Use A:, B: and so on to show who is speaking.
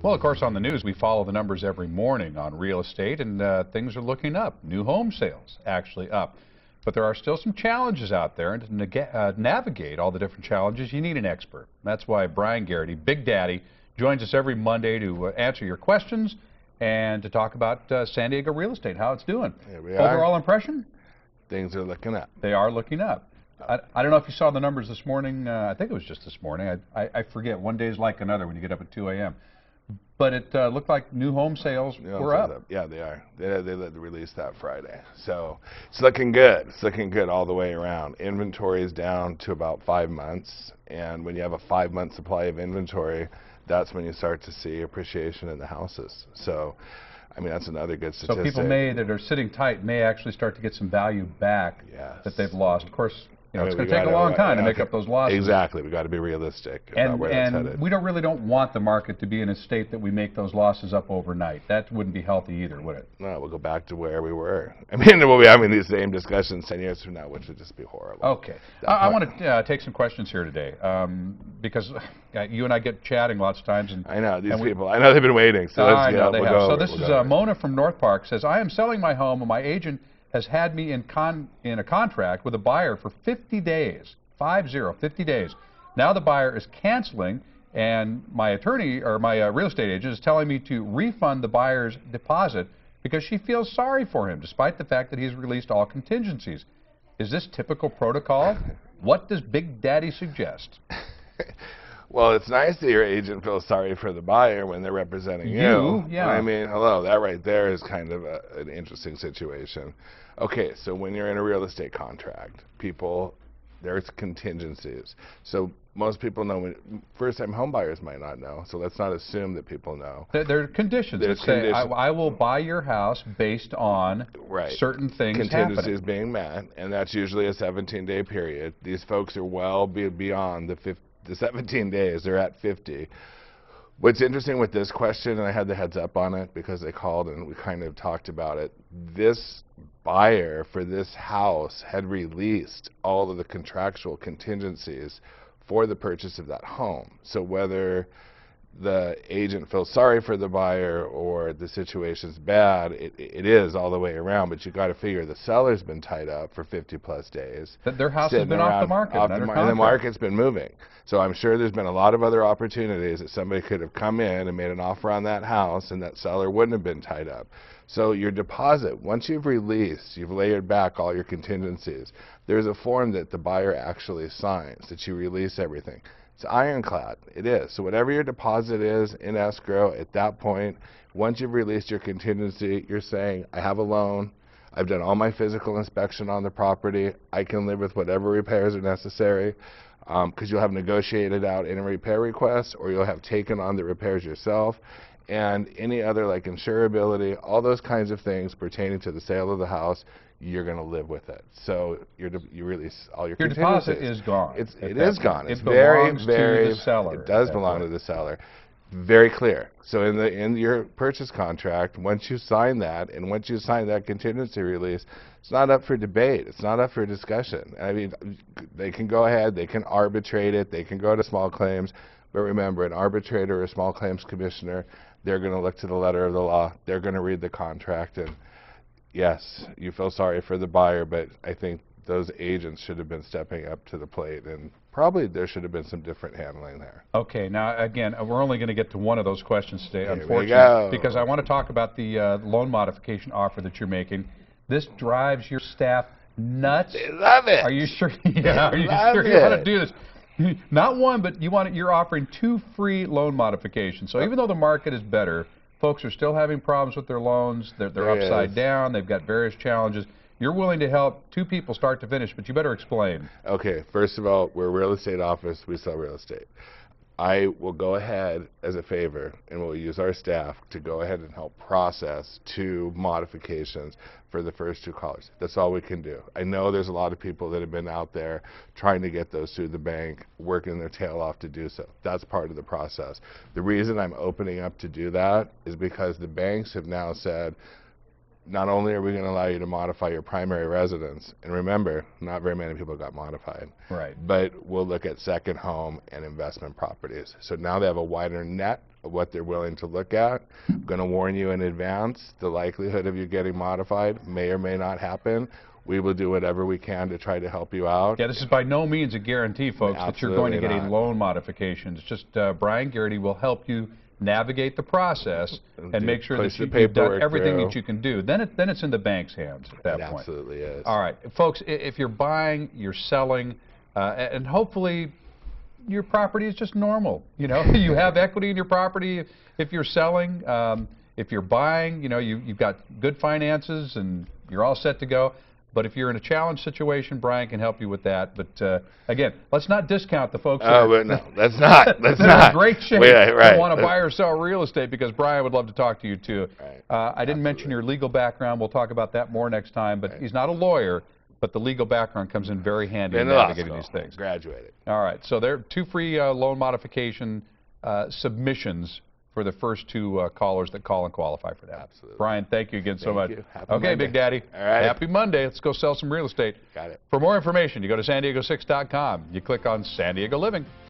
A: Well, of course, on the news, we follow the numbers every morning on real estate, and things are looking up. New home sales actually up. But there are still some challenges out there, and to navigate all the different challenges, you need an expert. That's why Bryan Garrity, Big Daddy, joins us every Monday to answer your questions and to talk about San Diego real estate, how it's doing.
B: Here we are.
A: Overall impression?
B: Things are looking up.
A: They are looking up. I don't know if you saw the numbers this morning. I think it was just this morning. I forget. One day is like another when you get up at 2 a.m. But it looked like new home sales were up.
B: Yeah, they are. They let the release that Friday. So it's looking good. It's looking good all the way around. Inventory is down to about 5 months. And when you have a 5-month supply of inventory, that's when you start to see appreciation in the houses. So, I mean, that's another good statistic.
A: So people that are sitting tight may actually start to get some value back that they've lost. Of course, it's going to take a long time to make up those losses.
B: Exactly. We've got to be realistic about where that's headed.
A: And we really don't want the market to be in a state that we make those losses up overnight. That wouldn't be healthy either, would it?
B: No, we'll go back to where we were. I mean, we'll be having these same discussions 10 years from now, which would just be horrible.
A: Okay. I want to take some questions here today because you and I get chatting lots of times. And
B: I know, these people. I know they've been waiting. So
A: I know they have. So this is Mona from North Park says, I am selling my home and my agent has had me in a contract with a buyer for 50 days. 50 days. Now the buyer is canceling, and my attorney or my real estate agent is telling me to refund the buyer's deposit because she feels sorry for him, despite the fact that he's released all contingencies. Is this typical protocol? What does Big Daddy suggest?
B: Well, it's nice that your agent feels sorry for the buyer when they're representing you.
A: Yeah.
B: I mean, hello, that right there is kind of an interesting situation. Okay, so when you're in a real estate contract, there's contingencies. So most people know, first-time home buyers might not know, so let's not assume that people know.
A: There are conditions that say, I will buy your house based on certain things
B: contingencies being met, and that's usually a 17-day period. These folks are well beyond the 17 days. They're at 50. What's interesting with this question, and I had the heads up on it because they called and we kind of talked about it, this buyer for this house had released all of the contractual contingencies for the purchase of that home. So whether the agent feels sorry for the buyer or the situation's bad, it is all the way around, but you got to figure the seller's been tied up for 50+ days.
A: That their house has been off the market,
B: and the market's been moving. So I'm sure there's been a lot of other opportunities that somebody could have come in and made an offer on that house and that seller wouldn't have been tied up. So your deposit, once you've released, you've layered back all your contingencies, there's a form that the buyer actually signs that you release everything. It's ironclad. It is. So whatever your deposit is in escrow at that point, once you've released your contingency, you're saying, I have a loan, I've done all my physical inspection on the property, I can live with whatever repairs are necessary, because you'll have negotiated out any repair requests or you'll have taken on the repairs yourself, and any other like insurability, all those kinds of things pertaining to the sale of the house, you're going to live with it. So you release all your contingencies.
A: Your deposit is gone.
B: It is gone.
A: It belongs to the seller.
B: It does belong to the seller. Very clear. So in your purchase contract, once you sign that, and once you sign that contingency release, it's not up for debate. It's not up for discussion. I mean, they can go ahead, they can arbitrate it, they can go to small claims, but remember, an arbitrator or a small claims commissioner, they're going to look to the letter of the law. They're going to read the contract, and yes, you feel sorry for the buyer, but I think those agents should have been stepping up to the plate, and probably there should have been some different handling there.
A: Okay, now again, we're only going to get to one of those questions today, unfortunately, because I want to talk about the loan modification offer that you're making. This drives your staff nuts.
B: They love it.
A: Are you sure? Yeah, are you sure you want to do this? Not one, but you're offering 2 free loan modifications. So even though the market is better, folks are still having problems with their loans. They're upside down. They've got various challenges. You're willing to help 2 people start to finish, but you better explain.
B: Okay, first of all, we're a real estate office. We sell real estate. I will go ahead as a favor, and we'll use our staff to go ahead and help process 2 modifications for the first 2 callers. That's all we can do. I know there's a lot of people that have been out there trying to get those through the bank, working their tail off to do so. That's part of the process. The reason I'm opening up to do that is because the banks have now said, not only are we going to allow you to modify your primary residence, and remember, not very many people got modified,
A: right,
B: but we'll look at second home and investment properties. So now they have a wider net of what they're willing to look at. I'm going to warn you in advance, the likelihood of you getting modified may or may not happen. We will do whatever we can to try to help you out.
A: Yeah, this is by no means a guarantee, folks, that you're going to get a
B: not.
A: loan modification. It's just Bryan Garrity will help you navigate the process and make sure that you've done everything that you can do. Then it's in the bank's hands at that point.
B: It absolutely is.
A: All right, folks, if you're buying, you're selling, and hopefully your property is just normal. You know, you have equity in your property if you're selling. If you're buying, you know, you've got good finances and you're all set to go. But if you're in a challenge situation, Bryan can help you with that. But again, let's not discount the folks.
B: Oh, but no, that's not. That's
A: not. In great shape.
B: Yeah, right.
A: Don't want to buy or sell real estate, because Bryan would love to talk to you too.
B: Right.
A: I didn't mention your legal background. We'll talk about that more next time. But he's not a lawyer, but the legal background comes in very handy in navigating these things.
B: Graduated.
A: All right. So there are 2 free loan modification submissions for the first 2 callers that call and qualify for that.
B: Absolutely.
A: Bryan, thank you again so much.
B: Happy
A: Okay,
B: Monday.
A: Big Daddy.
B: All right.
A: Happy Monday. Let's go sell some real estate.
B: Got it.
A: For more information, you go to san diego6.com. You click on San Diego Living.